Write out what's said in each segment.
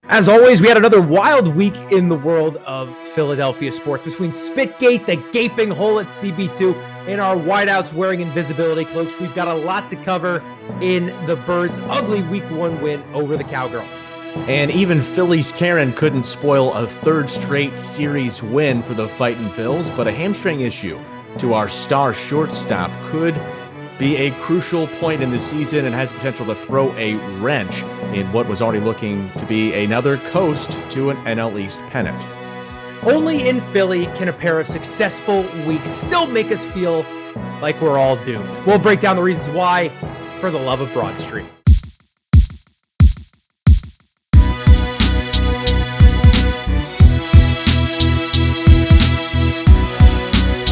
As always, we had another wild week in the world of Philadelphia sports between Spitgate, the gaping hole at CB2, and our wideouts wearing invisibility cloaks. We've got a lot to cover in the Birds' ugly Week 1 win over the Cowgirls. And even Phillies Karen couldn't spoil a third straight series win for the Fightin' Phils, but a hamstring issue to our star shortstop could be a crucial point in the season and has potential to throw a wrench in what was already looking to be another coast to an NL East pennant. Only in Philly can a pair of successful weeks still make us feel like we're all doomed. We'll break down the reasons why for the love of Broad Street.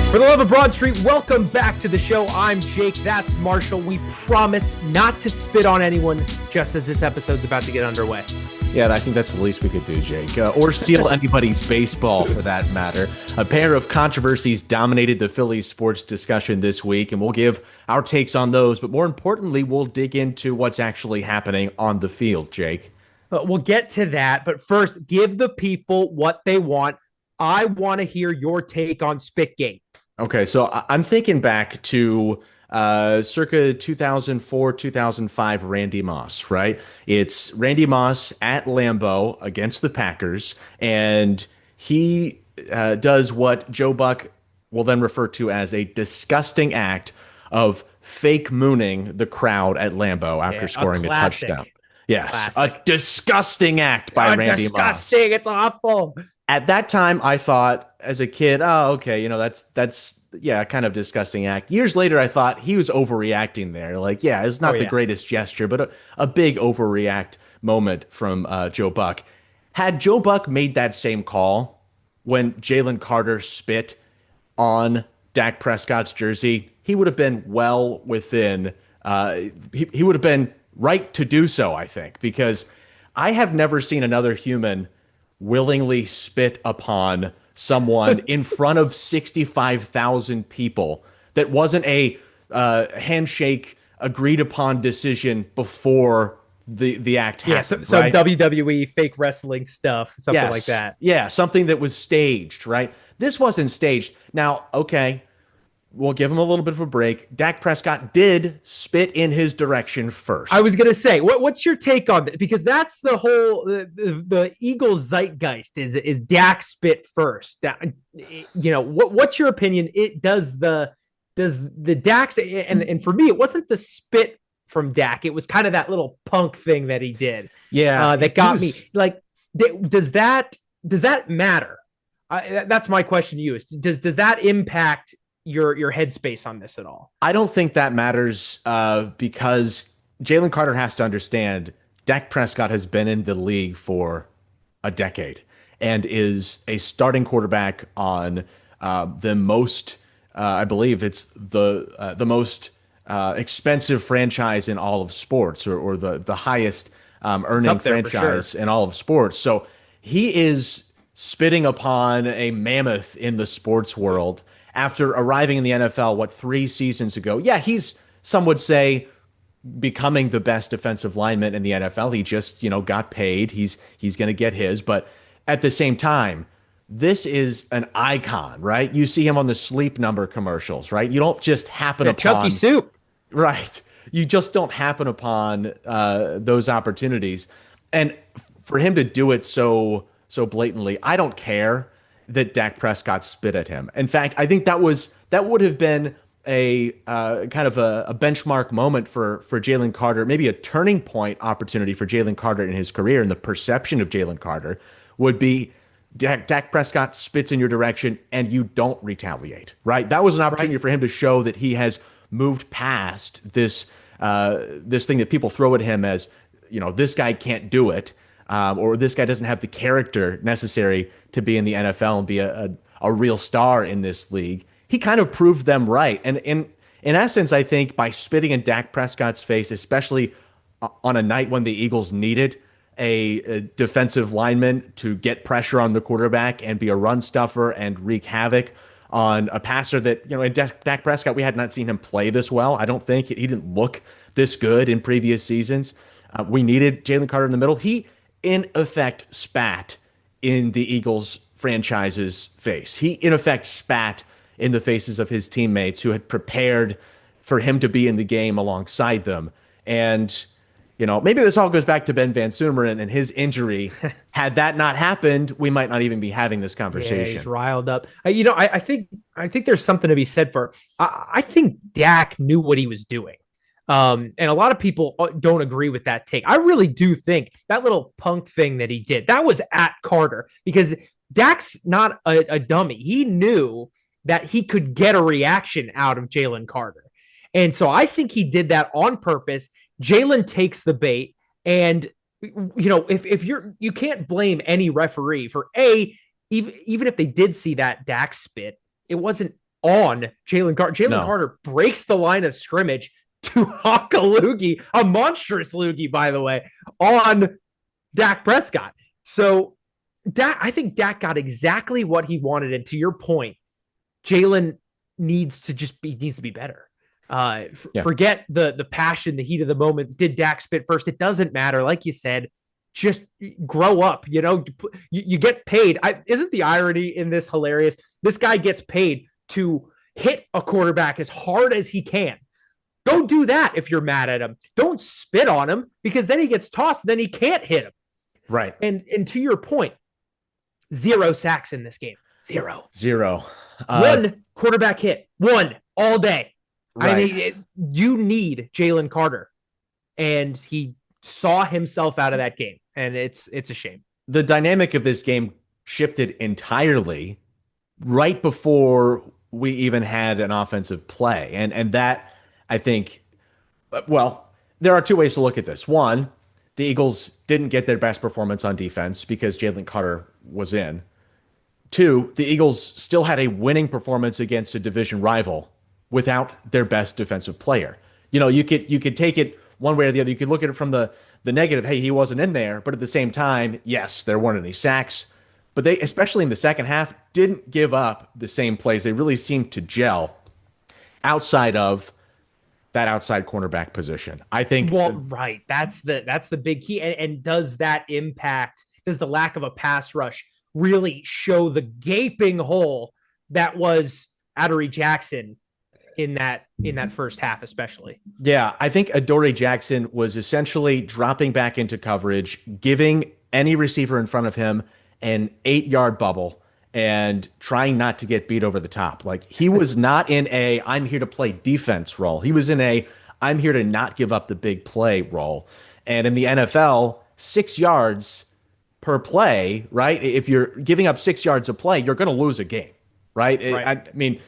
For the love of Broad Street, welcome back to the show. I'm Jake, that's Marshall. We promise not to spit on anyone just as this episode's about to get underway. Yeah, I think that's the least we could do, Jake. Or steal anybody's baseball, for that matter. A pair of controversies dominated the Phillies sports discussion this week, and we'll give our takes on those. But more importantly, we'll dig into what's actually happening on the field, Jake. We'll get to that. But first, give the people what they want. I want to hear your take on Spitgate. Okay, so I'm thinking back to circa 2004, 2005 Randy Moss, right? It's Randy Moss at Lambeau against the Packers, and he does what Joe Buck will then refer to as a disgusting act of fake mooning the crowd at Lambeau after scoring a touchdown. Yes, classic. A disgusting act by Randy Moss. Disgusting, it's awful. At that time, I thought as a kid, oh, okay, that's kind of disgusting act. Years later, I thought he was overreacting there. Like, yeah, it's not the greatest gesture, but a big overreact moment from Joe Buck. Had Joe Buck made that same call when Jalen Carter spit on Dak Prescott's jersey, he would have been well within, he would have been right to do so, I think, because I have never seen another human willingly spit upon someone in front of 65,000 people that wasn't a handshake agreed upon decision before the act happened. Yeah, some right? WWE fake wrestling stuff, something like that. Yeah, something that was staged, right? This wasn't staged. Now, okay, we'll give him a little bit of a break. Dak Prescott did spit in his direction first. I was going to say, what's your take on that? Because that's the whole, the Eagles zeitgeist is Dak spit first. What's your opinion? Does the Dak's, and for me, it wasn't the spit from Dak. It was kind of that little punk thing that he did. Yeah. That got me. Like, does that matter? That's my question to you. Does that impact your headspace on this at all? I don't think that matters because Jalen Carter has to understand Dak Prescott has been in the league for a decade and is a starting quarterback on the most, I believe it's the most expensive franchise in all of sports, or the highest earning franchise in all of sports. So he is spitting upon a mammoth in the sports world after arriving in the NFL, 3 seasons ago. Yeah, he's, some would say, becoming the best defensive lineman in the NFL. He just, got paid. He's going to get his. But at the same time, this is an icon, right? You see him on the Sleep Number commercials, right? You don't just happen upon Chucky Soup. Right. You just don't happen upon those opportunities. And for him to do it so blatantly, I don't care that Dak Prescott spit at him. In fact, I think that would have been a kind of a benchmark moment for Jalen Carter, maybe a turning point opportunity for Jalen Carter in his career, and the perception of Jalen Carter would be Dak Prescott spits in your direction and you don't retaliate, right? That was an opportunity for him to show that he has moved past this thing that people throw at him as, this guy can't do it. Or this guy doesn't have the character necessary to be in the NFL and be a real star in this league. He kind of proved them right. And in essence, I think by spitting in Dak Prescott's face, especially on a night when the Eagles needed a defensive lineman to get pressure on the quarterback and be a run stuffer and wreak havoc on a passer that, in Dak Prescott, we had not seen him play this well. I don't think he didn't look this good in previous seasons. We needed Jalen Carter in the middle. He in effect spat in the Eagles franchise's face. He in effect spat in the faces of his teammates who had prepared for him to be in the game alongside them. And, maybe this all goes back to Ben Van Sumeren and his injury. Had that not happened, we might not even be having this Yeah, he's conversation. riled up. I think there's something to be said for. I think Dak knew what he was doing, and a lot of people don't agree with that take. I really do think that little punk thing that he did that was at Carter because Dak's not a dummy. He knew that he could get a reaction out of Jalen Carter, and so I think he did that on purpose. Jalen takes the bait, and if you can't blame any referee for even if they did see that Dak spit, it wasn't on Jalen Carter. Jalen No. Carter breaks the line of scrimmage to hawk a loogie, a monstrous loogie, by the way, on Dak Prescott. So I think Dak got exactly what he wanted. And to your point, Jalen needs to be better. Yeah. Forget the passion, the heat of the moment. Did Dak spit first? It doesn't matter. Like you said, just grow up. You get paid. Isn't the irony in this hilarious? This guy gets paid to hit a quarterback as hard as he can. Don't do that if you're mad at him. Don't spit on him because then he gets tossed. Then he can't hit him. Right. And to your point, 0 sacks in this game. Zero. One quarterback hit. One all day. Right. I mean, you need Jalen Carter, and he saw himself out of that game, and it's a shame. The dynamic of this game shifted entirely right before we even had an offensive play, and that I think, well, there are two ways to look at this. One, the Eagles didn't get their best performance on defense because Jalen Carter was in. Two, the Eagles still had a winning performance against a division rival without their best defensive player. You could take it one way or the other. You could look at it from the negative, hey, he wasn't in there, but at the same time, yes, there weren't any sacks. But they, especially in the second half, didn't give up the same plays. They really seemed to gel outside of that outside cornerback position. I think right. That's the big key. And does that impact, does the lack of a pass rush really show the gaping hole that was Adoree Jackson in that first half, especially? Yeah, I think Adoree Jackson was essentially dropping back into coverage, giving any receiver in front of him an 8-yard bubble and trying not to get beat over the top. Like, he was not in a I'm here to play defense role. He was in a I'm here to not give up the big play role. And in the NFL, 6 yards per play, right? If you're giving up 6 yards a play, you're going to lose a game, right? I mean,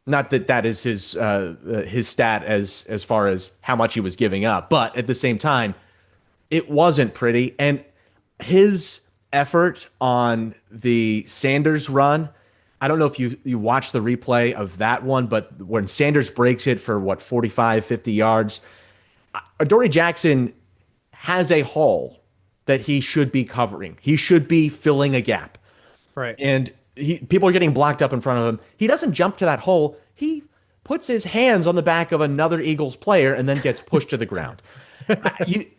not that that is his stat as far as how much he was giving up, but at the same time, it wasn't pretty. And his effort on the Sanders run, I don't know if you watched the replay of that one, but when Sanders breaks it for 45, 50 yards, Adoree Jackson has a hole that he should be covering. He should be filling a gap. Right. And people are getting blocked up in front of him. He doesn't jump to that hole. He puts his hands on the back of another Eagles player and then gets pushed to the ground.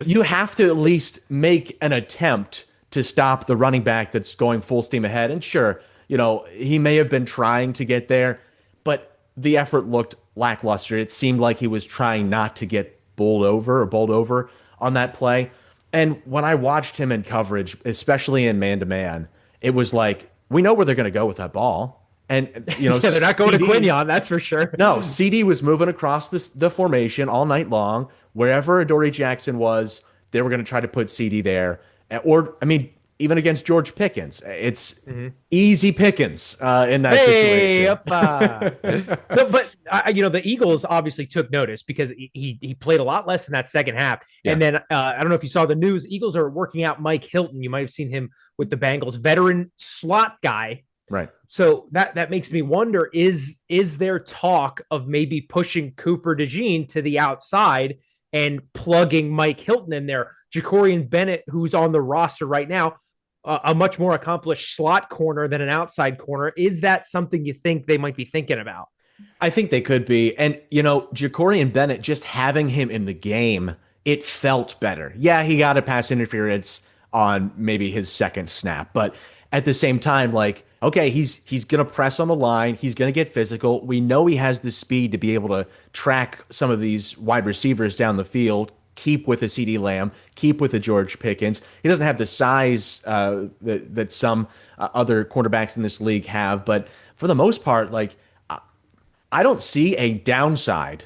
You have to at least make an attempt to stop the running back that's going full steam ahead. And sure, he may have been trying to get there, but the effort looked lackluster. It seemed like he was trying not to get bowled over on that play. And when I watched him in coverage, especially in man-to-man, it was like, we know where they're going to go with that ball. And, yeah, they're not going to Quinion, that's for sure. No, CD was moving across the formation all night long. Wherever Adoree Jackson was, they were going to try to put CD there. Or, I mean, even against George Pickens, it's easy pickings in that situation. No, but the Eagles obviously took notice because he played a lot less in that second half. Yeah. And then I don't know if you saw the news. Eagles are working out Mike Hilton. You might have seen him with the Bengals, veteran slot guy. Right. So that makes me wonder: is there talk of maybe pushing Cooper DeJean to the outside and plugging Mike Hilton in there? Jacorian Bennett, who's on the roster right now, a much more accomplished slot corner than an outside corner. Is that something you think they might be thinking about? I think they could be. And, Jacorian Bennett, just having him in the game, it felt better. Yeah, he got a pass interference on maybe his second snap. But at the same time, like, okay, he's gonna press on the line, he's gonna get physical. We know he has the speed to be able to track some of these wide receivers down the field, keep with a CD Lamb, keep with a George Pickens. He doesn't have the size that some other quarterbacks in this league have, but for the most part, like I don't see a downside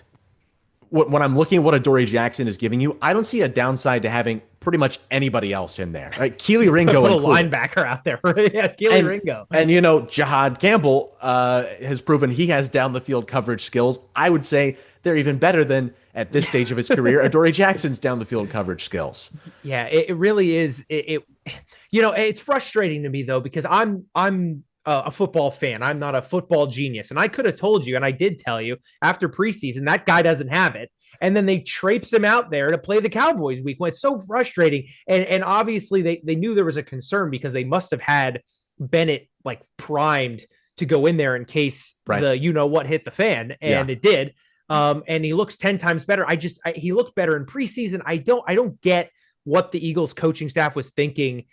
when I'm looking at what Adoree Jackson is giving you. I don't see a downside to having pretty much anybody else in there. Like Keely Ringo Put a included. linebacker out there. Yeah, Keely Ringo. And you know, Jahad Campbell has proven he has down the field coverage skills. I would say they're even better than at this stage of his career, Adoree Jackson's down the field coverage skills. Yeah, it really is. You know, it's frustrating to me though, because I'm a football fan. I'm not a football genius. And I could have told you, and I did tell you after preseason, that guy doesn't have it. And then they traipse him out there to play the Cowboys week one. It's so frustrating. And obviously they knew there was a concern because they must have had Bennett like primed to go in there in case the you know what hit the fan. And it did. And he looks 10 times better. He looked better in preseason. I don't get what the Eagles coaching staff was thinking.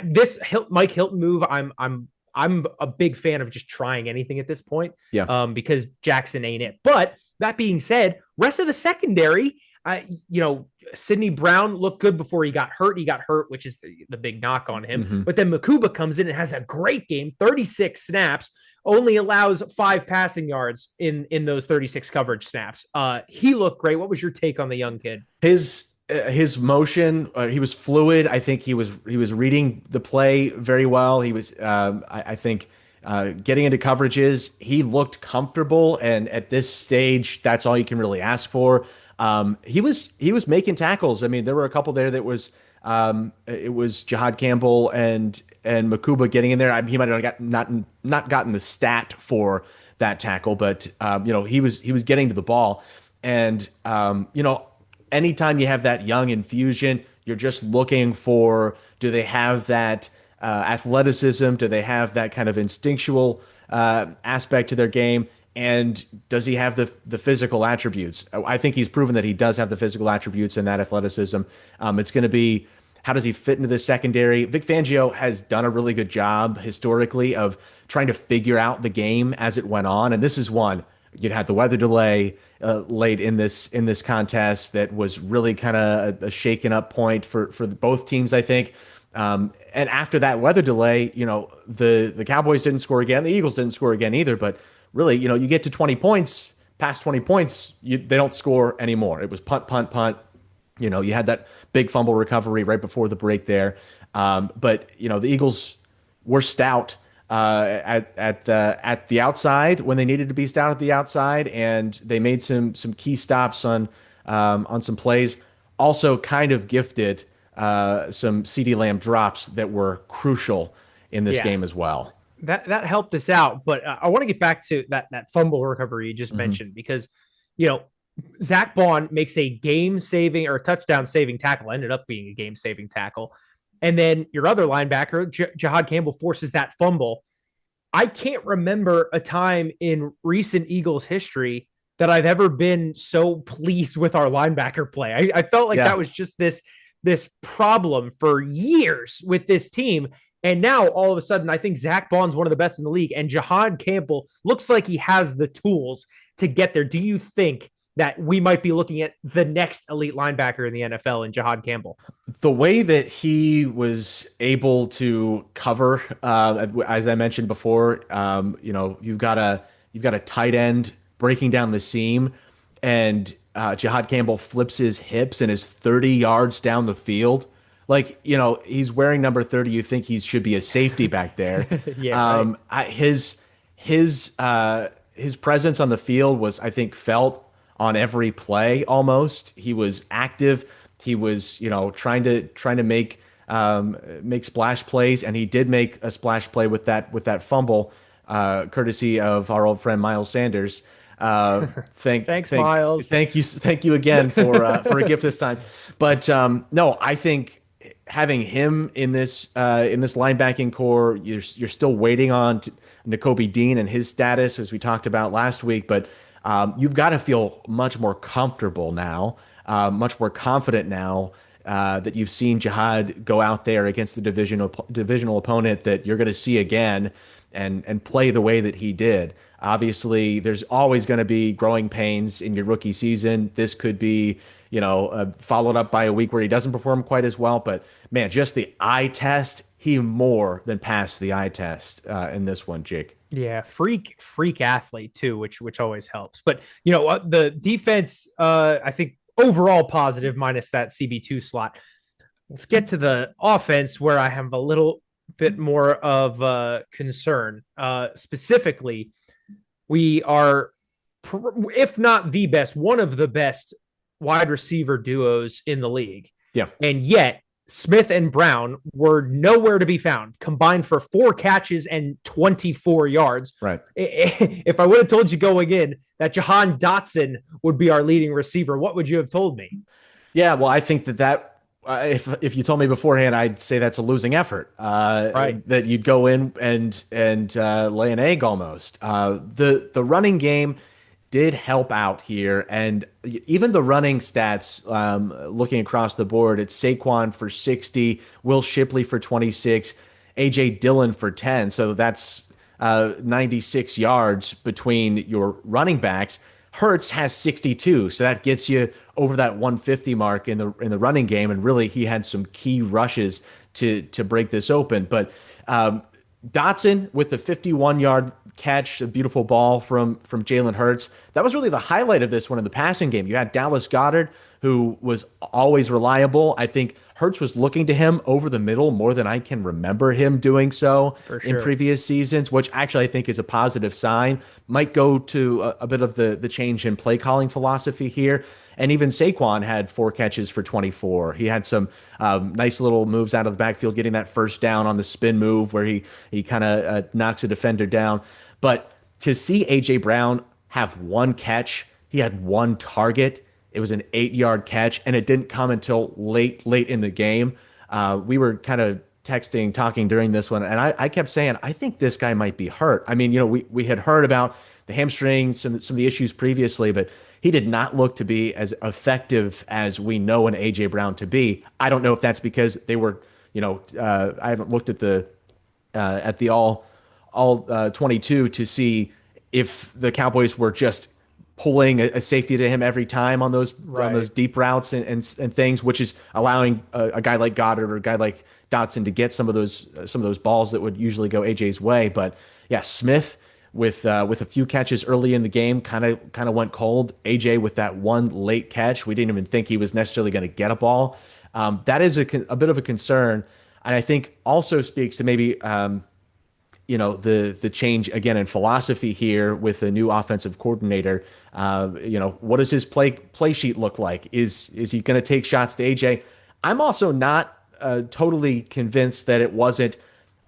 This Mike Hilton move, I'm a big fan of just trying anything at this point. Because Jackson ain't it. But that being said, rest of the secondary, you know, Sidney Brown looked good before he got hurt. He got hurt, which is the big knock on him. Mm-hmm. But then Makuba comes in and has a great game, 36 snaps, only allows 5 passing yards in those 36 coverage snaps. He looked great. What was your take on the young kid? His motion, he was fluid. I think he was reading the play very well. He was, I think, getting into coverages. He looked comfortable, and at this stage, that's all you can really ask for. He was making tackles. I mean, there were a couple there that was it was Jahad Campbell and Makuba getting in there. He might have not gotten the stat for that tackle, but you know, he was getting to the ball, and you know, anytime you have that young infusion, you're just looking for, do they have that athleticism? Do they have that kind of instinctual aspect to their game? And does he have the physical attributes? I think he's proven that he does have the physical attributes and that athleticism. It's going to be, how does he fit into the secondary? Vic Fangio has done a really good job historically of trying to figure out the game as it went on. And this is one. You had the weather delay late in this contest that was really kind of a shaken up point for both teams, I think. And after that weather delay, you know, the Cowboys didn't score again. The Eagles didn't score again either. But really, you know, you get to 20 points, past 20 points, they don't score anymore. It was punt, punt, punt. You know, you had that big fumble recovery right before the break there. But, you know, the Eagles were stout at the outside when they needed to be stout at the outside, and they made some key stops on some plays. Also, kind of gifted some CD Lamb drops that were crucial in this game as well. That helped us out, but I want to get back to that fumble recovery you just mentioned, because you know, Zach Bond makes a game-saving or a touchdown-saving tackle, ended up being a game-saving tackle. And then your other linebacker, Jahad Campbell, forces that fumble. I can't remember a time in recent Eagles history that I've ever been so pleased with our linebacker play. I felt like that was just this problem for years with this team. And now all of a sudden, I think Zach Bond's one of the best in the league, and Jahad Campbell looks like he has the tools to get there. Do you think that we might be looking at the next elite linebacker in the NFL in Jahad Campbell? The way that he was able to cover, as I mentioned before, you know, you've got a tight end breaking down the seam, and Jahad Campbell flips his hips and is 30 yards down the field. Like, you know, he's wearing number 30. You think he should be a safety back there. His presence on the field was, I think, felt on every play almost. He was active. He was, you know, trying to make splash plays, and he did make a splash play with that fumble, courtesy of our old friend Miles Sanders. Thanks, Miles. Thank you again for a gift this time. But no, I think having him in this linebacking core, you're still waiting on Nakobe Dean and his status, as we talked about last week, but you've got to feel much more comfortable now, much more confident now that you've seen Jihad go out there against the divisional opponent that you're going to see again and play the way that he did. Obviously, there's always going to be growing pains in your rookie season. This could be, followed up by a week where he doesn't perform quite as well. But man, just the eye test, he more than passed the eye test in this one, Jake. Yeah, freak athlete too, which always helps. But the defense, I think overall positive minus that CB2 slot. Let's get to the offense where I have a little bit more of concern. Specifically, we are, if not the best, one of the best wide receiver duos in the league. Yeah. And yet Smith and Brown were nowhere to be found, combined for 4 catches and 24 yards. Right. If I would have told you going in that Jahan Dotson would be our leading receiver, what would you have told me? Yeah, well, I think that if you told me beforehand, I'd say that's a losing effort. Right. That you'd go in and lay an egg almost. The running game did help out here, and even the running stats, looking across the board, it's Saquon for 60, Will Shipley for 26, AJ Dillon for 10. So that's 96 yards between your running backs. Hurts has 62, so that gets you over that 150 mark in the running game, and really he had some key rushes to break this open. But Dotson with the 51-yard catch, a beautiful ball from Jalen Hurts. That was really the highlight of this one in the passing game. You had Dallas Goedert, who was always reliable. I think Hurts was looking to him over the middle more than I can remember him doing so in previous seasons, which actually I think is a positive sign. Might go to a bit of the change in play calling philosophy here. And even Saquon had 4 catches for 24. He had some nice little moves out of the backfield, getting that first down on the spin move where he kind of knocks a defender down. But to see A.J. Brown have 1 catch, he had 1 target. It was an 8-yard catch, and it didn't come until late in the game. We were kind of talking during this one, and I kept saying, I think this guy might be hurt. I mean, we had heard about the hamstring, some of the issues previously, but he did not look to be as effective as we know an A.J. Brown to be. I don't know if that's because they were, I haven't looked at the all 22 to see if the Cowboys were just pulling a safety to him every time on those deep routes and things, which is allowing a guy like Goddard or a guy like Dotson to get some of those balls that would usually go AJ's way. But yeah, Smith with a few catches early in the game kind of went cold. AJ with that 1 late catch, we didn't even think he was necessarily going to get a ball. That is a bit of a concern, and I think also speaks to maybe the change again in philosophy here with the new offensive coordinator. What does his play sheet look like? Is he going to take shots to AJ? I'm also not totally convinced that it wasn't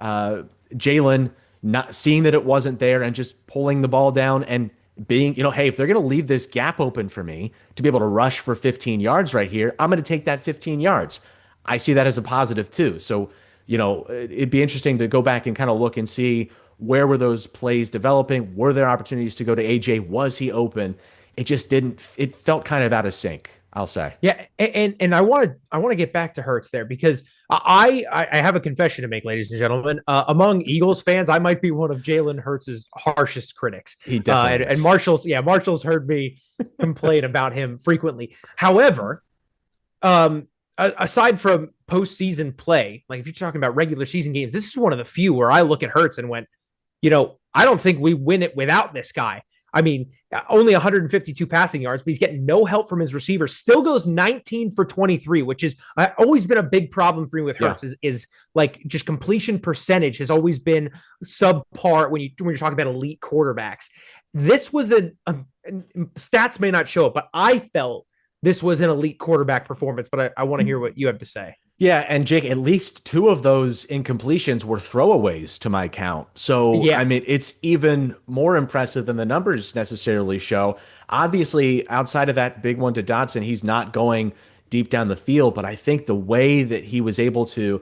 Jalen not seeing that it wasn't there and just pulling the ball down and being, hey, if they're going to leave this gap open for me to be able to rush for 15 yards right here, I'm going to take that 15 yards. I see that as a positive too. So, it'd be interesting to go back and kind of look and see where were those plays developing? Were there opportunities to go to AJ? Was he open? It just didn't, it felt kind of out of sync, I'll say. Yeah. And I want to get back to Hurts there because I have a confession to make, ladies and gentlemen. Among Eagles fans, I might be one of Jalen Hurts' harshest critics. He definitely is. And Marshall's heard me complain about him frequently. However, aside from postseason play, like if you're talking about regular season games, this is one of the few where I look at Hurts and went, I don't think we win it without this guy. I mean, only 152 passing yards, but he's getting no help from his receivers. Still goes 19 for 23, which is always been a big problem for me with Hurts. Is like just completion percentage has always been subpar when you're talking about elite quarterbacks. This was stats may not show it, but I felt this was an elite quarterback performance. But I want to hear what you have to say. Yeah, and Jake, at least 2 of those incompletions were throwaways to my count. So, yeah. I mean, it's even more impressive than the numbers necessarily show. Obviously, outside of that big one to Dotson, he's not going deep down the field, but I think the way that he was able to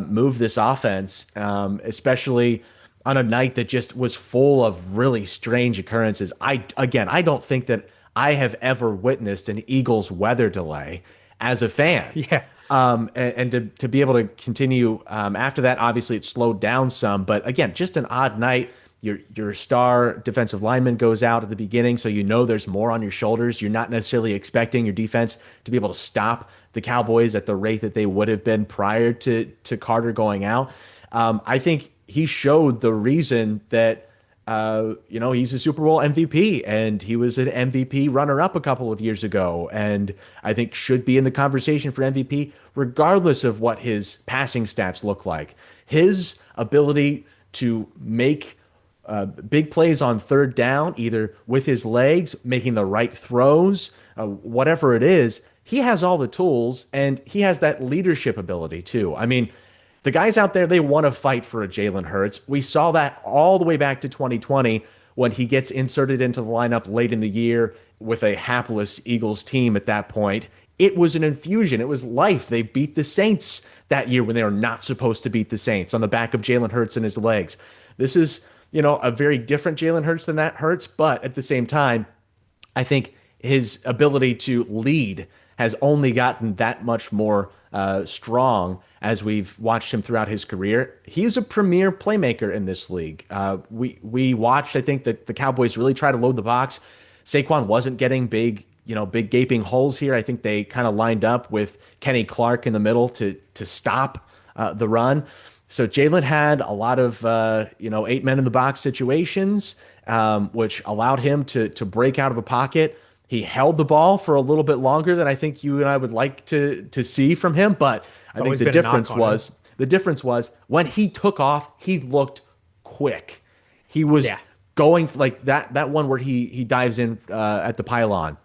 move this offense, especially on a night that just was full of really strange occurrences. I don't think that I have ever witnessed an Eagles weather delay as a fan. Yeah. And to be able to continue after that, obviously it slowed down some. But again, just an odd night. Your star defensive lineman goes out at the beginning, so you know there's more on your shoulders. You're not necessarily expecting your defense to be able to stop the Cowboys at the rate that they would have been prior to Carter going out. I think he showed the reason that he's a Super Bowl MVP and he was an MVP runner-up a couple of years ago, and I think should be in the conversation for MVP regardless of what his passing stats look like. His ability to make big plays on third down, either with his legs, making the right throws, whatever it is, he has all the tools and he has that leadership ability too. I mean, the guys out there, they want to fight for a Jalen Hurts. We saw that all the way back to 2020 when he gets inserted into the lineup late in the year with a hapless Eagles team at that point. It was an infusion. It was life. They beat the Saints that year when they were not supposed to beat the Saints on the back of Jalen Hurts and his legs. This is, a very different Jalen Hurts than that Hurts, but at the same time, I think his ability to lead has only gotten that much more strong as we've watched him throughout his career. He's a premier playmaker in this league. We watched, I think, that the Cowboys really try to load the box. Saquon wasn't getting big gaping holes here. I think they kind of lined up with Kenny Clark in the middle to stop the run. So Jalen had a lot of 8 men in the box situations, which allowed him to break out of the pocket. He held the ball for a little bit longer than I think you and I would like to see from him. But I think the difference was when he took off, he looked quick. He was going like that one where he dives in at the pylon.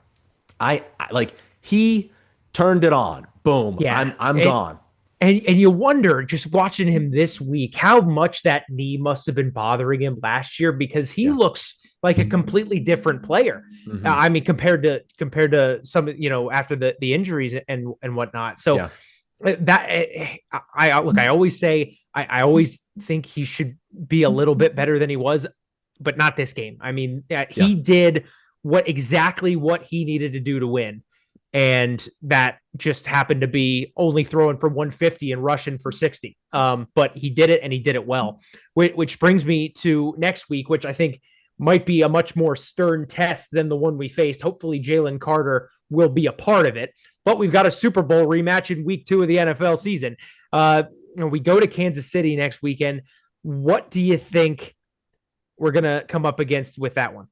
I like he turned it on. Boom. Yeah, I'm gone. And you wonder, just watching him this week, how much that knee must have been bothering him last year, because he looks like a completely different player. Mm-hmm. I mean, compared to some, after the injuries and whatnot. So I always say, I always think he should be a little bit better than he was, but not this game. I mean, he did exactly what he needed to do to win. And that just happened to be only throwing for 150 and rushing for 60. But he did it, and he did it well, which brings me to next week, which I think might be a much more stern test than the one we faced. Hopefully Jalen Carter will be a part of it, but we've got a Super Bowl rematch in week 2 of the NFL season. We go to Kansas City next weekend. What do you think we're going to come up against with that one?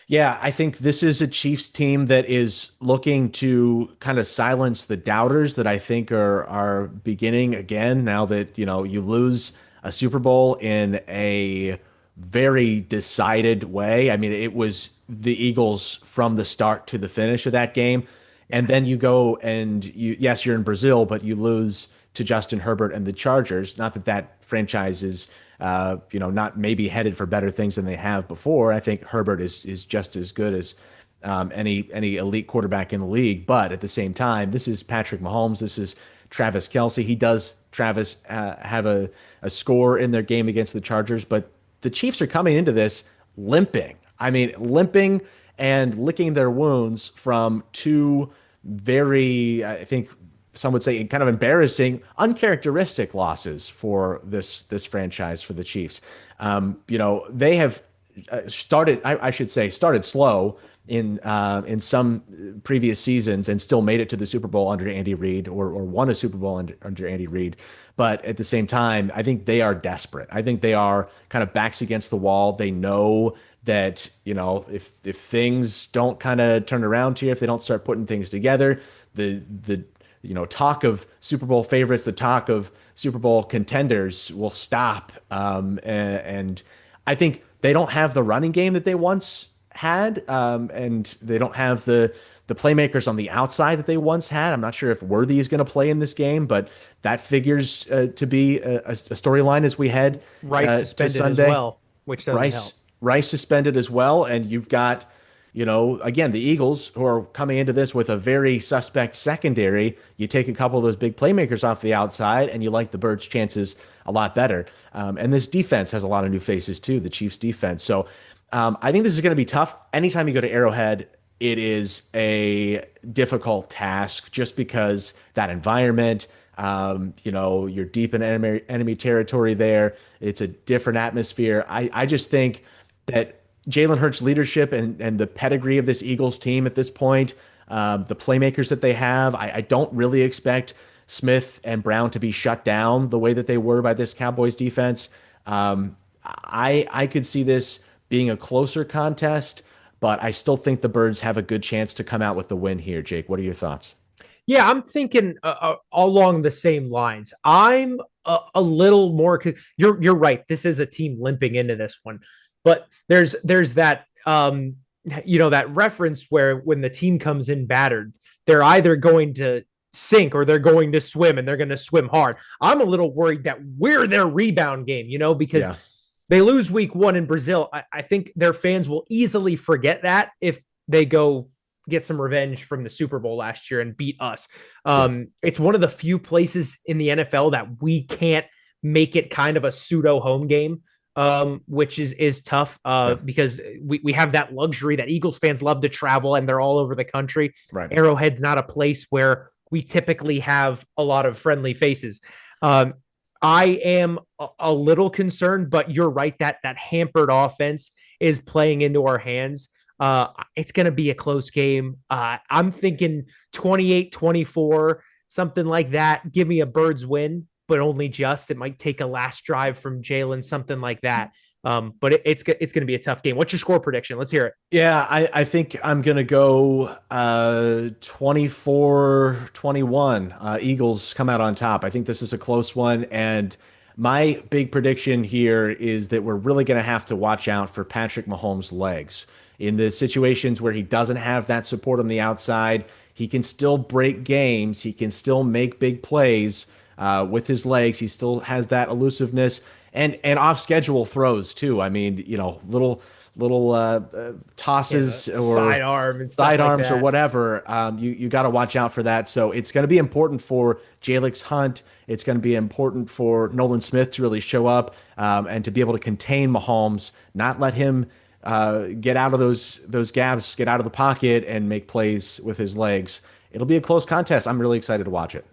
Yeah, I think this is a Chiefs team that is looking to kind of silence the doubters that I think are beginning again now that, you lose a Super Bowl in a very decided way. I mean, it was the Eagles from the start to the finish of that game. And then you go and you're in Brazil, but you lose to Justin Herbert and the Chargers. Not that franchise is not maybe headed for better things than they have before. I think Herbert is just as good as any elite quarterback in the league. But at the same time, this is Patrick Mahomes. This is Travis Kelce. He does, Travis, have a score in their game against the Chargers. But the Chiefs are coming into this limping. I mean, limping and licking their wounds from 2 very, I think, some would say kind of embarrassing, uncharacteristic losses for this franchise, for the Chiefs. They have started slow in some previous seasons and still made it to the Super Bowl under Andy Reid or won a Super Bowl under Andy Reid. But at the same time, I think they are desperate. I think they are kind of backs against the wall. They know that, if things don't kind of turn around here, if they don't start putting things together, the talk of Super Bowl favorites, the talk of Super Bowl contenders will stop. And I think they don't have the running game that they once had, and they don't have the playmakers on the outside that they once had. I'm not sure if Worthy is going to play in this game, but that figures to be a storyline as we head Rice suspended to Sunday as well, which doesn't help. Rice suspended as well, and you've got again, the Eagles, who are coming into this with a very suspect secondary. You take a couple of those big playmakers off the outside, and you like the Birds' chances a lot better. And this defense has a lot of new faces too, the Chiefs' defense. So I think this is going to be tough. Anytime you go to Arrowhead, it is a difficult task just because that environment, you're deep in enemy territory there. It's a different atmosphere. I just think that Jalen Hurts' leadership and the pedigree of this Eagles team at this point, the playmakers that they have, I don't really expect Smith and Brown to be shut down the way that they were by this Cowboys defense. I could see this being a closer contest, but I still think the Birds have a good chance to come out with the win here. Jake, what are your thoughts? Yeah, I'm thinking along the same lines. I'm a little more. You're right. This is a team limping into this one, but there's that that reference where when the team comes in battered, they're either going to sink or they're going to swim, and they're going to swim hard. I'm a little worried that we're their rebound game, because Yeah. they lose week 1 in Brazil. I think their fans will easily forget that if they go get some revenge from the Super Bowl last year and beat us. Yeah. It's one of the few places in the NFL that we can't make it kind of a pseudo home game, which is tough Yeah. because we have that luxury that Eagles fans love to travel and they're all over the country. Right. Arrowhead's not a place where we typically have a lot of friendly faces. I am a little concerned, but you're right that hampered offense is playing into our hands. It's going to be a close game. I'm thinking 28-24, something like that. Give me a Birds win, but only just. It might take a last drive from Jalen, something like that. But it's going to be a tough game. What's your score prediction? Let's hear it. Yeah, I think I'm going to go 24-21. Eagles come out on top. I think this is a close one. And my big prediction here is that we're really going to have to watch out for Patrick Mahomes' legs. In the situations where he doesn't have that support on the outside, he can still break games. He can still make big plays with his legs. He still has that elusiveness and off schedule throws too. I mean, little tosses or sidearm and stuff sidearms like or that. whatever. You got to watch out for that. So it's going to be important for Jalix Hunt. It's going to be important for Nolan Smith to really show up and to be able to contain Mahomes, not let him get out of those gaps, get out of the pocket, and make plays with his legs. It'll be a close contest. I'm really excited to watch it.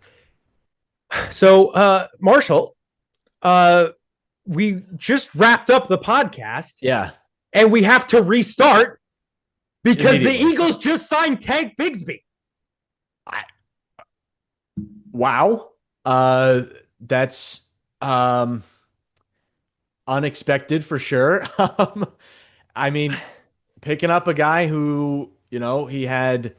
So, Marshall, we just wrapped up the podcast. Yeah. And we have to restart because the Immediately. Eagles just signed Tank Bigsby. Wow. That's unexpected for sure. I mean, picking up a guy who, he had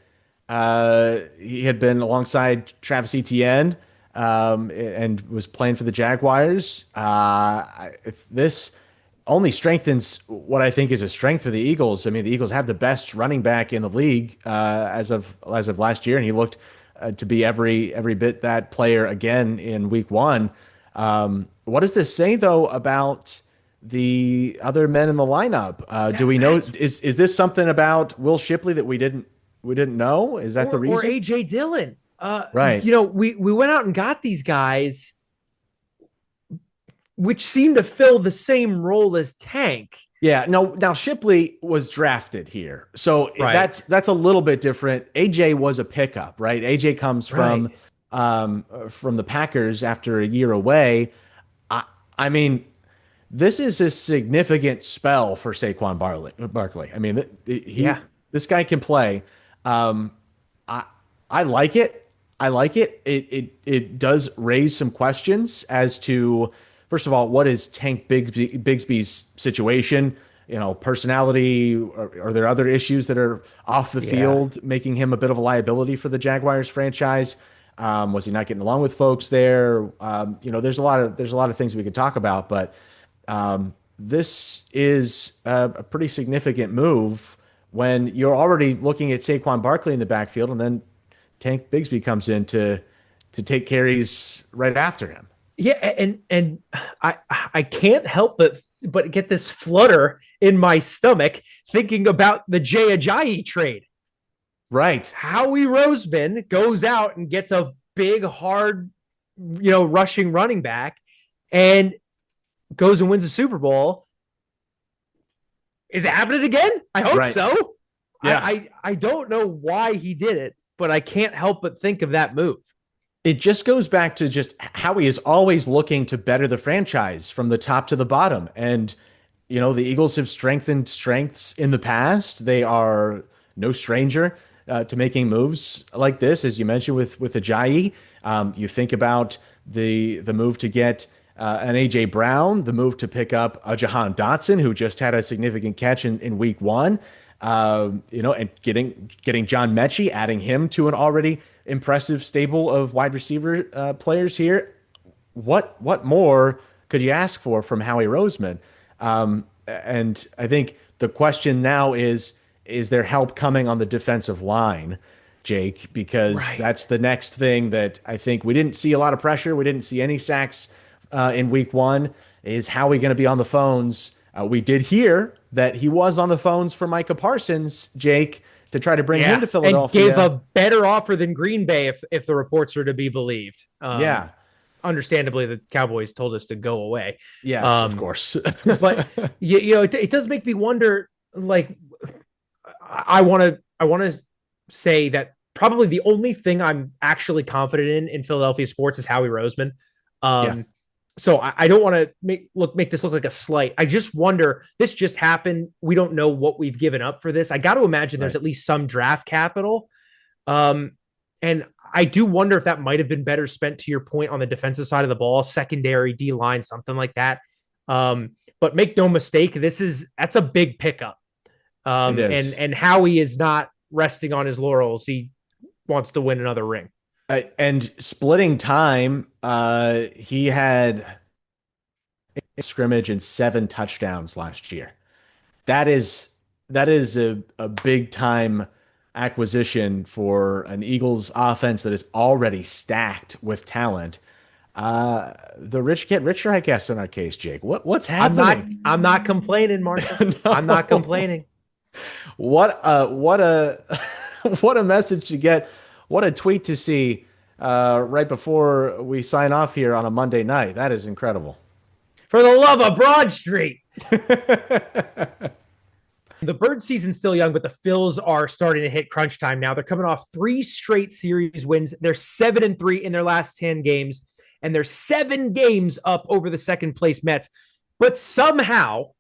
been alongside Travis Etienne and was playing for the Jaguars. If this only strengthens what I think is a strength for the Eagles. I mean, the Eagles have the best running back in the league as of last year, and he looked to be every bit that player again in week 1. What does this say though about the other men in the lineup? Do we know is this something about Will Shipley that we didn't know? Is that the reason? Or AJ Dillon? Right. We went out and got these guys, which seem to fill the same role as Tank. Yeah, no, now Shipley was drafted here. So Right. that's a little bit different. AJ was a pickup, right? AJ comes from the Packers after a year away. I mean, this is a significant spell for Saquon Barkley. I mean, this guy can play. I like it. I like it. It does raise some questions as to, first of all, what is Tank Bigsby's situation? Personality. Are there other issues that are off the field making him a bit of a liability for the Jaguars franchise? Was he not getting along with folks there? There's a lot of things we could talk about, but this is a pretty significant move when you're already looking at Saquon Barkley in the backfield, and then Tank Bigsby comes in to take carries right after him. Yeah, and I can't help but get this flutter in my stomach thinking about the Jay Ajayi trade. Right. Howie Roseman goes out and gets a big, hard, rushing running back and goes and wins the Super Bowl. Is it happening again? I hope so. Yeah. I don't know why he did it, but I can't help but think of that move. It just goes back to just how he is always looking to better the franchise from the top to the bottom. And, the Eagles have strengthened strengths in the past. They are no stranger to making moves like this, as you mentioned with Ajayi. You think about the move to get an AJ Brown, the move to pick up a Jahan Dotson, who just had a significant catch in week one. And getting John Mechie, adding him to an already impressive stable of wide receiver players here. What more could you ask for from Howie Roseman? And I think the question now is there help coming on the defensive line, Jake? Because that's the next thing that I think we didn't see a lot of pressure. We didn't see any sacks in week one. Is Howie going to be on the phones? We did hear that he was on the phones for Micah Parsons, Jake, to try to bring him to Philadelphia. And gave a better offer than Green Bay if the reports are to be believed. Understandably, the Cowboys told us to go away. Yes, of course. But it does make me wonder. Like, I want to say that probably the only thing I'm actually confident in Philadelphia sports is Howie Roseman. So I don't want to make this look like a slight. I just wonder, this just happened. We don't know what we've given up for this. I got to imagine there's at least some draft capital. And I do wonder if that might have been better spent, to your point, on the defensive side of the ball, secondary, D-line, something like that. But make no mistake, that's a big pickup. And Howie is not resting on his laurels. He wants to win another ring. And splitting time, he had a scrimmage and 7 touchdowns last year. That is a big time acquisition for an Eagles offense that is already stacked with talent. The rich get richer, I guess, in our case, Jake. What's happening? I'm not complaining, Marshall. No. I'm not complaining. What a message to get. What a tweet to see right before we sign off here on a Monday night. That is incredible. For the love of Broad Street. The bird season's still young, but the Phils are starting to hit crunch time now. They're coming off 3 straight series wins. They're 7-3 in their last 10 games, and they're 7 games up over the second place Mets. But somehow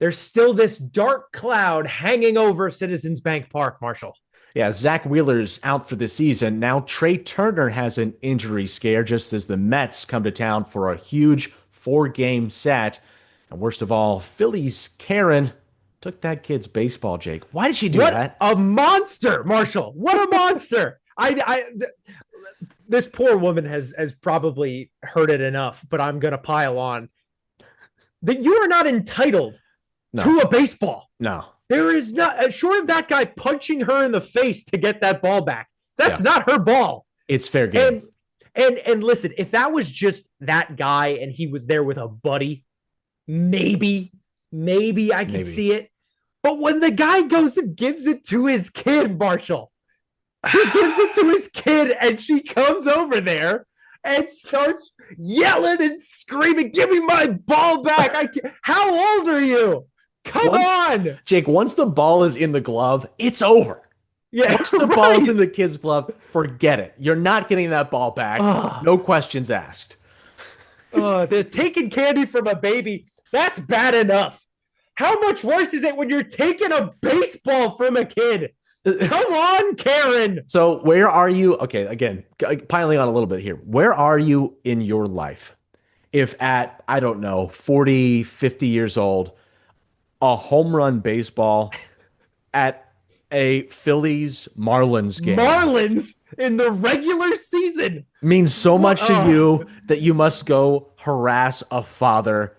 there's still this dark cloud hanging over Citizens Bank Park, Marshall. Yeah, Zach Wheeler's out for the season. Now Trey Turner has an injury scare just as the Mets come to town for a huge 4-game set. And worst of all, Phillies Karen took that kid's baseball, Jake. Why did she do that? A monster, Marshall. What a monster. This poor woman has probably heard it enough, but I'm going to pile on. That you are not entitled to a baseball. No. There is not, short of that guy punching her in the face to get that ball back. That's not her ball. It's fair game. And listen, if that was just that guy and he was there with a buddy, maybe I can see it. But when the guy goes and gives it to his kid, Marshall, he gives it to his kid and she comes over there and starts yelling and screaming, "Give me my ball back." How old are you? Come on. Jake, once the ball is in the glove, it's over. Yeah, once the ball is in the kid's glove, forget it. You're not getting that ball back. No questions asked. They're taking candy from a baby. That's bad enough. How much worse is it when you're taking a baseball from a kid? Come on, Karen. So where are you? Okay, again, piling on a little bit here. Where are you in your life? If at, I don't know, 40, 50 years old, a home run baseball at a Phillies Marlins game. Marlins in the regular season means so much to you that you must go harass a father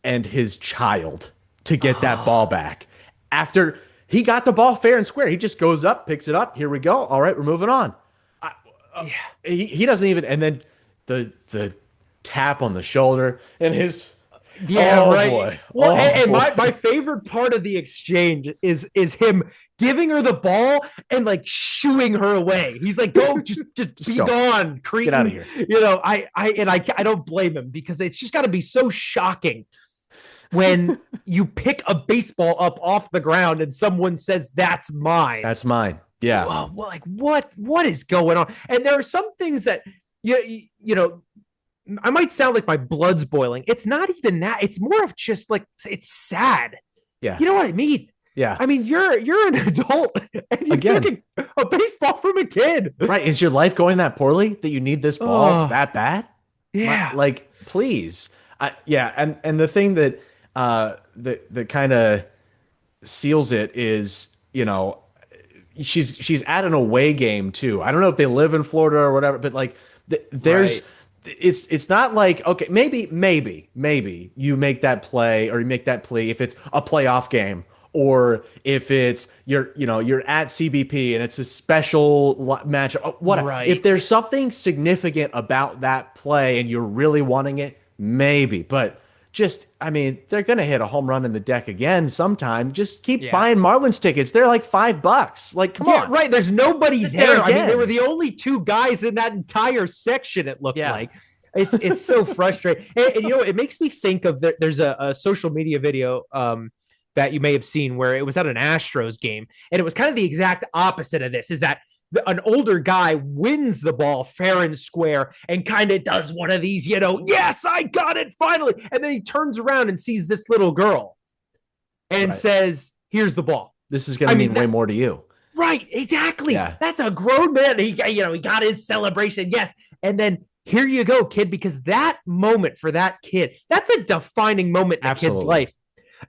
and his child to get that ball back. After he got the ball fair and square, he just goes up, picks it up. Here we go. All right, we're moving on. He doesn't even, and then the tap on the shoulder and his. Yeah, right. Boy. Well, and my favorite part of the exchange is him giving her the ball and like shooing her away. He's like, "Go, just be gone, cretin." Get out of here. I don't blame him because it's just got to be so shocking. when you pick a baseball up off the ground and someone says that's mine. That's mine. Yeah. Well, like what is going on? And there are some things that you know, I might sound like my blood's boiling. It's not even that. It's more of just like it's sad. Yeah. You know what I mean? Yeah. I mean, you're an adult and you took a baseball from a kid. Right. Is your life going that poorly that you need this ball that bad? Yeah. Like, please. Yeah. And the thing that that kind of seals it is, she's at an away game too. I don't know if they live in Florida or whatever, but like there's it's not like, okay, maybe you make that play or you make that plea if it's a playoff game, or if it's you're at CBP and it's a special matchup, what if there's something significant about that play and you're really wanting it, maybe. But just, I mean, they're going to hit a home run in the deck again sometime. Just keep buying Marlins tickets. They're like $5. Like, come on. Right. There's nobody there. I mean, there were the only two guys in that entire section, it looked like. It's so frustrating. And it makes me think of there's a social media video that you may have seen where it was at an Astros game. And it was kind of the exact opposite of this, is that an older guy wins the ball fair and square and kind of does one of these, yes, I got it finally. And then he turns around and sees this little girl and says, here's the ball. This is going to mean way more to you. Right. Exactly. Yeah. That's a grown man. He got his celebration. Yes. And then here you go, kid, because that moment for that kid, that's a defining moment in a kid's life.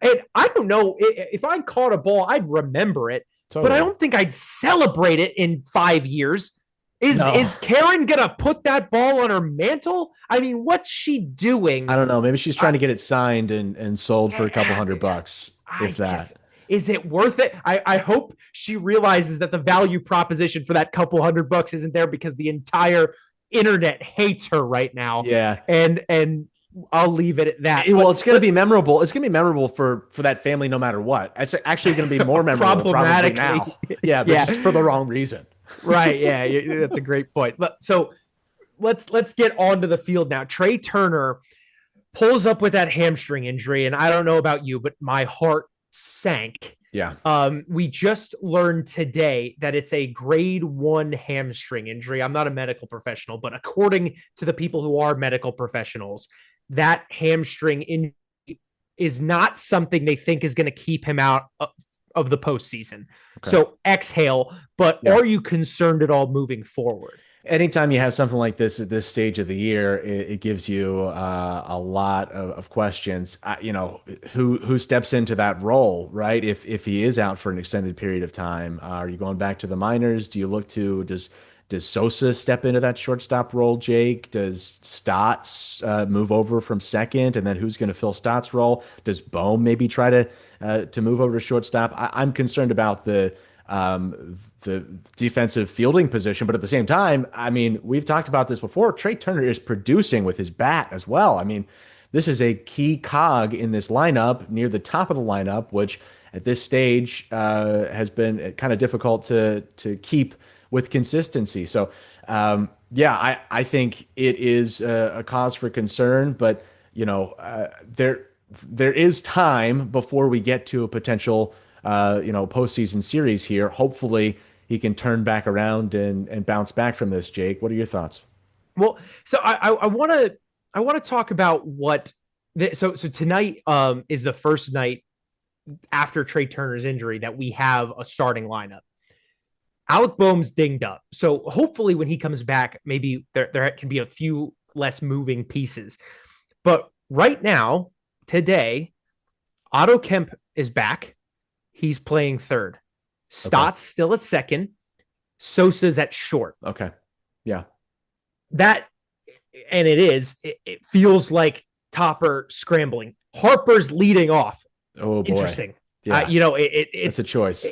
And I don't know if I caught a ball, I'd remember it. Totally. But I don't think I'd celebrate it in 5 years. Is Karen going to put that ball on her mantle? I mean, what's she doing? I don't know. Maybe she's trying to get it signed and sold for a couple $100, if that. Is it worth it? I hope she realizes that the value proposition for that couple $100 isn't there, because the entire internet hates her right now. Yeah. And I'll leave it at that. Well, it's going to be memorable. It's going to be memorable for that family, no matter what. It's actually going to be more memorable probably now. Yeah, but just for the wrong reason. Right. Yeah, that's a great point. So let's get onto the field now. Trey Turner pulls up with that hamstring injury, and I don't know about you, but my heart sank. Yeah. We just learned today that it's a grade 1 hamstring injury. I'm not a medical professional, but according to the people who are medical professionals, that hamstring injury is not something they think is going to keep him out of the postseason. Okay. So exhale, but are you concerned at all moving forward? Anytime you have something like this at this stage of the year, it gives you a lot of questions. Who steps into that role, right? If he is out for an extended period of time, are you going back to the minors? Do you look to does Sosa step into that shortstop role, Jake? Does Stotts move over from second, and then who's going to fill Stotts' role? Does Bohm maybe try to move over to shortstop? I'm concerned about the defensive fielding position, but at the same time, I mean, we've talked about this before. Trey Turner is producing with his bat as well. I mean, this is a key cog in this lineup, near the top of the lineup, which at this stage has been kind of difficult to keep with consistency. So, I think it is a cause for concern, but there is time before we get to a potential postseason series here. Hopefully he can turn back around and bounce back from this. Jake, what are your thoughts? Well, so I want to talk about so tonight is the first night after Trey Turner's injury that we have a starting lineup. Alec Boehm's dinged up. So hopefully when he comes back, maybe there can be a few less moving pieces. But right now, today, Otto Kemp is back. He's playing third. Stott's still at second. Sosa's at short. Okay. Yeah. It feels like Topper scrambling. Harper's leading off. Oh, boy. Interesting. Yeah. It's a choice.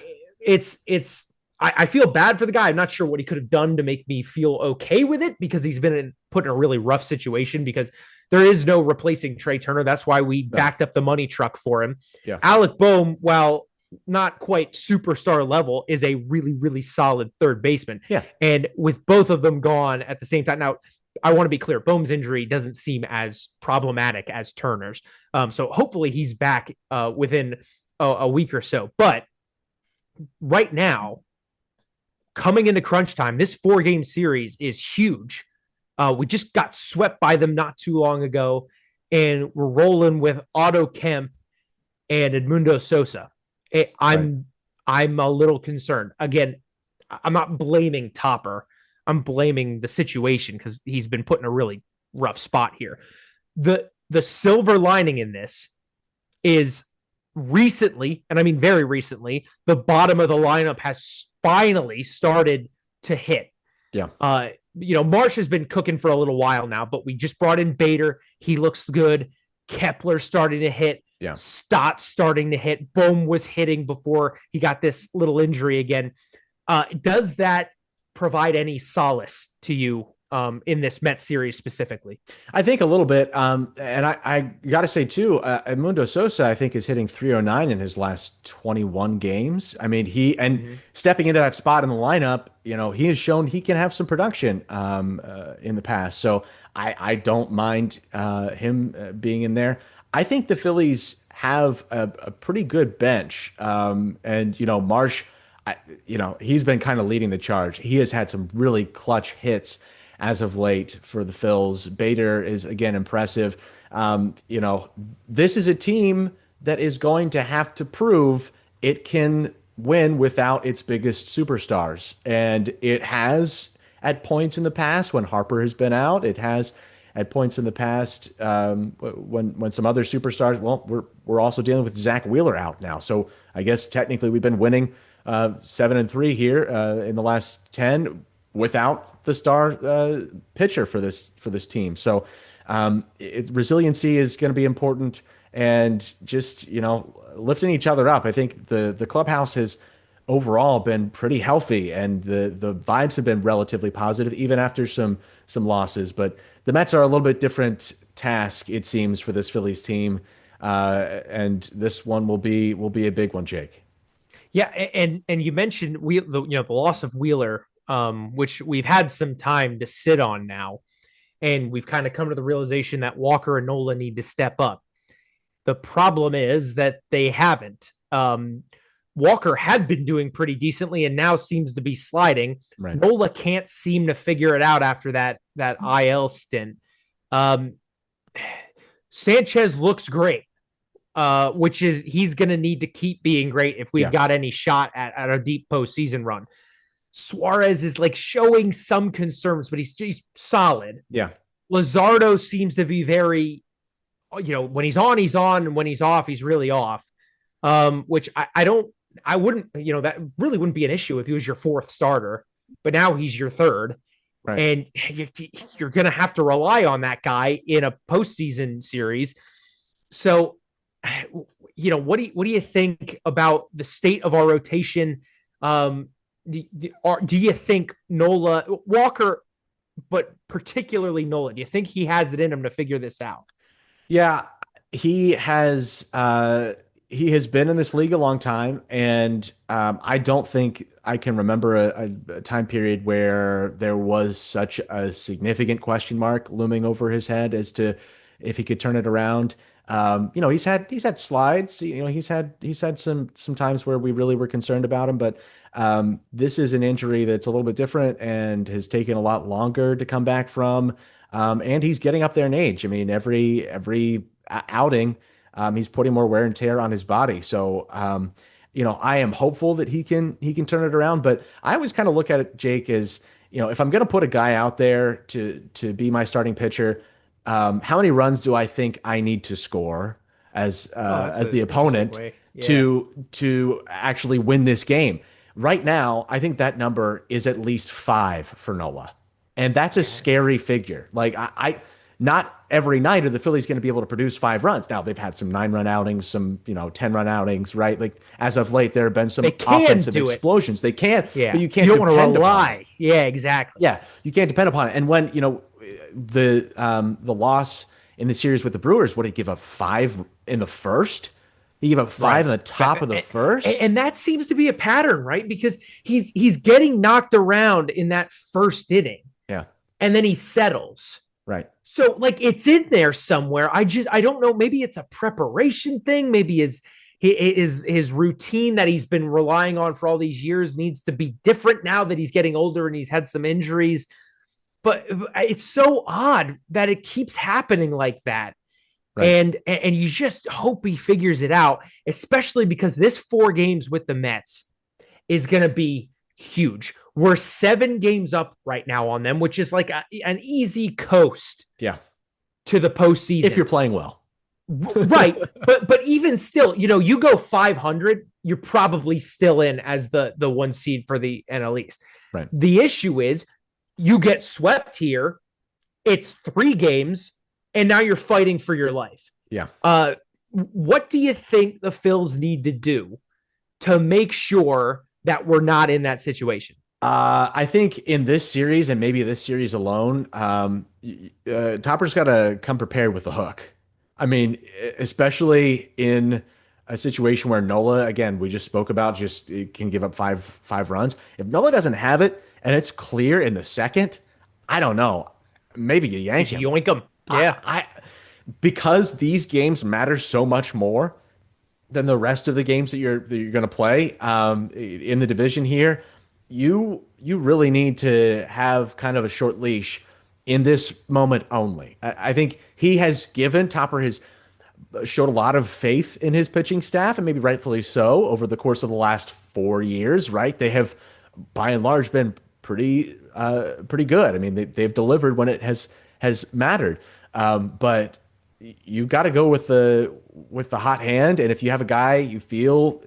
I feel bad for the guy. I'm not sure what he could have done to make me feel okay with it, because he's been put in a really rough situation, because there is no replacing Trey Turner. That's why we backed up the money truck for him. Yeah. Alec Boehm, while not quite superstar level, is a really, really solid third baseman. Yeah. And with both of them gone at the same time. Now, I want to be clear, Bohm's injury doesn't seem as problematic as Turner's. So hopefully he's back within a week or so. But right now, coming into crunch time, this 4-game series is huge. We just got swept by them not too long ago, and we're rolling with Otto Kemp and Edmundo Sosa. I'm a little concerned. Again, I'm not blaming Topper. I'm blaming the situation because he's been put in a really rough spot here. The silver lining in this is recently, and I mean very recently, the bottom of the lineup has finally started to hit. Yeah. Marsh has been cooking for a little while now, but we just brought in Bader. He looks good. Kepler starting to hit. Yeah. Stott starting to hit. Bohm was hitting before he got this little injury again. Does that provide any solace to you in this Mets series specifically? I think a little bit. And I got to say, too, Edmundo Sosa, I think, is hitting 309 in his last 21 games. I mean, stepping into that spot in the lineup, he has shown he can have some production in the past. So I don't mind him being in there. I think the Phillies have a pretty good bench. And Marsh, he's been kind of leading the charge. He has had some really clutch hits as of late for the Phils. Bader is, again, impressive. This is a team that is going to have to prove it can win without its biggest superstars. And it has at points in the past when Harper has been out. It has at points in the past when some other superstars, well, we're also dealing with Zach Wheeler out now. So I guess technically we've been winning 7-3 here in the last 10 without the star pitcher for this team. So resiliency is going to be important, and just lifting each other up. I think the clubhouse has overall been pretty healthy, and the vibes have been relatively positive even after some losses. But the Mets are a little bit different task, it seems, for this Phillies team, and this one will be a big one, Jake. Yeah, and you mentioned the loss of Wheeler, which we've had some time to sit on now, and we've kind of come to the realization that Walker and Nola need to step up. The problem is that they haven't. Walker had been doing pretty decently and now seems to be sliding. Right. Nola can't seem to figure it out after that IL stint. Sanchez looks great, which is he's going to need to keep being great if we've got any shot at a deep postseason run. Suarez is like showing some concerns, but he's solid. Yeah. Luzardo seems to be very, when he's on, he's on, and when he's off, he's really off. Which I wouldn't, that really wouldn't be an issue if he was your fourth starter, but now he's your third. Right. And you're going to have to rely on that guy in a postseason series. So, what do you think about the state of our rotation? Do you think Nola, Walker, but particularly Nola, do you think he has it in him to figure this out? Yeah, he has been in this league a long time, and I don't think I can remember a time period where there was such a significant question mark looming over his head as to if he could turn it around. He's had slides. He's had some times where we really were concerned about him, but this is an injury that's a little bit different and has taken a lot longer to come back from. And he's getting up there in age. I mean, every outing, he's putting more wear and tear on his body. So, I am hopeful that he can turn it around. But I always kind of look at it, Jake, as if I'm going to put a guy out there to be my starting pitcher, how many runs do I think I need to score as the opponent to actually win this game? Right now, I think that number is at least 5 for Nola. And that's a scary figure. Like I not every night are the Phillies going to be able to produce 5 runs. Now they've had some 9-run outings, some 10-run outings, right? Like as of late, there have been some offensive explosions. They can, but you can't. You don't want to rely. Yeah, exactly. Yeah, you can't depend upon it. And when the loss in the series with the Brewers, what did he give up 5 in the first? He gave up 5 in the top of the first. And that seems to be a pattern, right? Because he's getting knocked around in that first inning. Yeah. and then he settles. Right. So like it's in there somewhere. I don't know. Maybe it's a preparation thing. Maybe his routine that he's been relying on for all these years needs to be different now that he's getting older and he's had some injuries. But it's so odd that it keeps happening like that. Right. And you just hope he figures it out, especially because this 4 games with the Mets is going to be huge. We're 7 games up right now on them, which is like an easy coast Yeah. to the postseason. If you're playing well. Right. But even still, you go 500, you're probably still in as the 1 seed for the NL East. Right. The issue is you get swept here. It's 3 games, and now you're fighting for your life. Yeah. What do you think the Phils need to do to make sure that we're not in that situation? I think in this series and maybe this series alone, Topper's got to come prepared with the hook. I mean, especially in a situation where Nola, again, we just spoke about, just can give up five runs. If Nola doesn't have it and it's clear in the second, I don't know. Maybe you yank him. Yoink him. Yeah. Because these games matter so much more than the rest of the games that you're going to play in the division here. You really need to have kind of a short leash in this moment only. I think he has given Topper has showed a lot of faith in his pitching staff, and maybe rightfully so, over the course of the last 4 years. Right, they have by and large been pretty good. I mean, they've delivered when it has mattered. But you got to go with the hot hand, and if you have a guy you feel,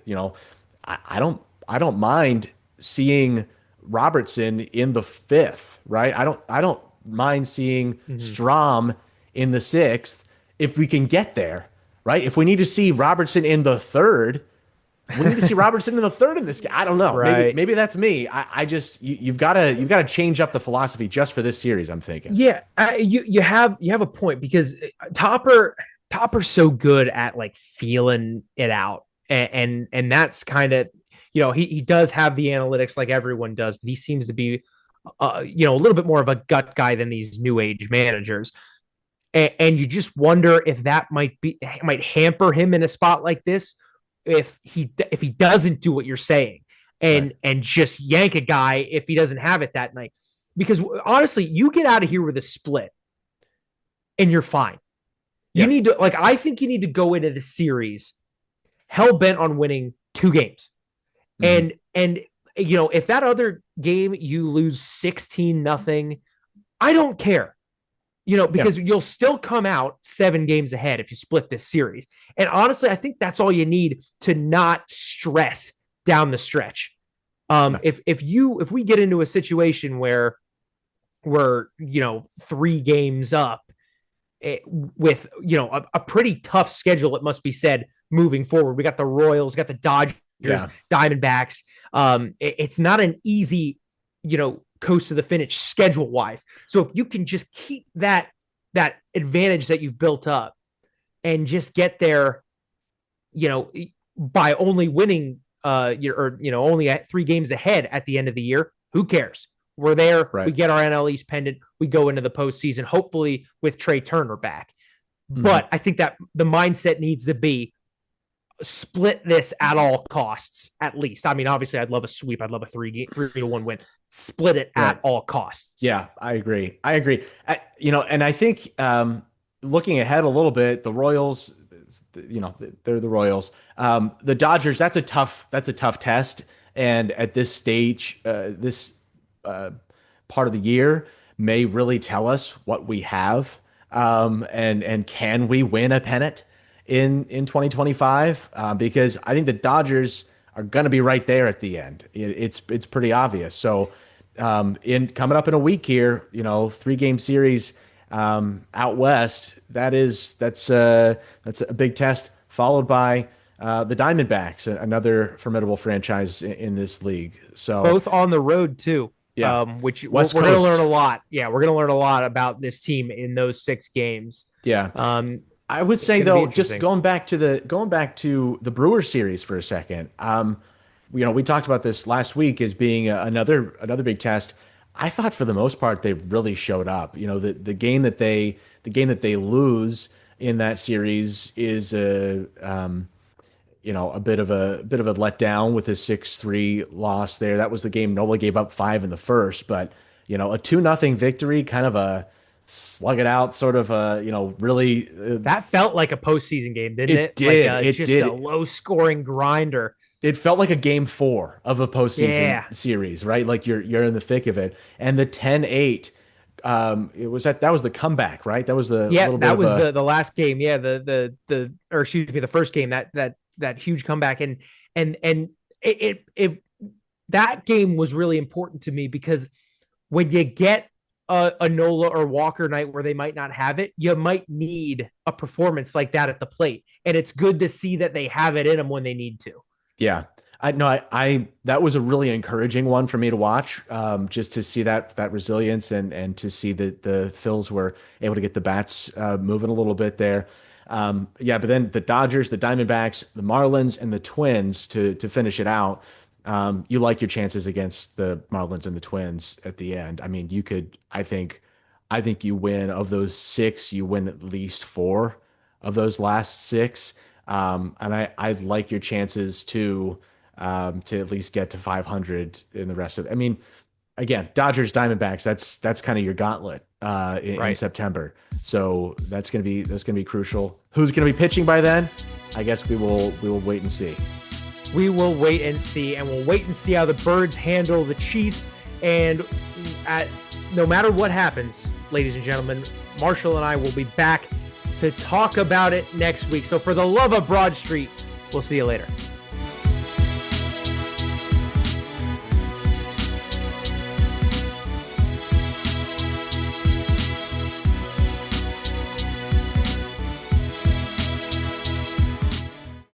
I don't mind seeing Robertson in the 5th, right? I don't mind seeing Strom in the 6th if we can get there, right? If we need to see Robertson in the 3rd, we need to see Robertson in the 3rd in this game. I don't know. Right. Maybe that's me. I just you've got to change up the philosophy just for this series, I'm thinking. Yeah, you have a point, because Topper's so good at like feeling it out, and that's kind of, he does have the analytics like everyone does, but he seems to be a little bit more of a gut guy than these new age managers. And you just wonder if that might hamper him in a spot like this, if he doesn't do what you're saying and just yank a guy if he doesn't have it that night. Because honestly, you get out of here with a split and you're fine. You need to, I think you need to go into the series hell bent on winning 2 games. Mm-hmm. And if that other game you lose 16-0, I don't care. Because you'll still come out 7 games ahead if you split this series. And honestly, I think that's all you need to not stress down the stretch. If we get into a situation where we're, 3 games up with, a pretty tough schedule, it must be said, moving forward. We got the Royals, got the Dodgers, Diamondbacks. It's not an easy, coast to the finish schedule wise. So if you can just keep that advantage that you've built up and just get there, by only winning only at 3 games ahead at the end of the year, who cares? We're there. Right. We get our NL East pendant. We go into the postseason, hopefully with Trey Turner back. Mm-hmm. But I think that the mindset needs to be split this at all costs, at least. I mean, obviously, I'd love a sweep. I'd love a 3-1 win. Split it at all costs. Yeah, I agree. And I think looking ahead a little bit, the Royals, they're the Royals. The Dodgers, that's a tough test. And at this stage, this part of the year may really tell us what we have. And can we win a pennant in 2025? Because I think the Dodgers are going to be right there at the end. It's pretty obvious. So in coming up in a week here, 3-game series out west, that's a big test, followed by the Diamondbacks, another formidable franchise in this league. So both on the road too. Yeah, which we're going to learn a lot. Yeah, we're going to learn a lot about this team in those 6 games. Yeah. I would say though, just going back to the Brewers series for a second. We talked about this last week as being another big test. I thought for the most part they really showed up. You know, the game that they lose in that series is a you know, a bit of a letdown with a 6-3 loss there. That was the game Nola gave up 5 in the first, but you know, a 2-0 victory, kind of a slug it out sort of a, you know, really That felt like a postseason game, didn't it it? Like did. It just a did. low scoring grinder. It felt like a game 4 of a postseason Yeah. series, right? Like you're in the thick of it. And the 10-8, it was that was the comeback, right? That was the Yeah, little bit that of was a the last game. Yeah, the or excuse me, the first game, that huge comeback. And it that game was really important to me because when you get a Nola or Walker night where they might not have it, you might need a performance like that at the plate. And it's good to see that they have it in them when they need to. yeah. I no, I that was a really encouraging one for me to watch, just to see that resilience and to see that the Phils were able to get the bats moving a little bit there. Yeah, but then the Dodgers, the Diamondbacks, the Marlins, and the Twins to finish it out. You like your chances against the Marlins and the Twins at the end. I mean, you could. I think you win of those 6. You win at least 4 of those last 6. And I like your chances to at least get to 500 in the rest of it. I mean, again, Dodgers, Diamondbacks, that's kind of your gauntlet in Right. September. So that's gonna be crucial. Who's gonna be pitching by then? I guess we will wait and see. We will wait and see, and we'll wait and see how the Birds handle the Chiefs. And no matter what happens, ladies and gentlemen, Marshall and I will be back to talk about it next week. So for the love of Broad Street, we'll see you later.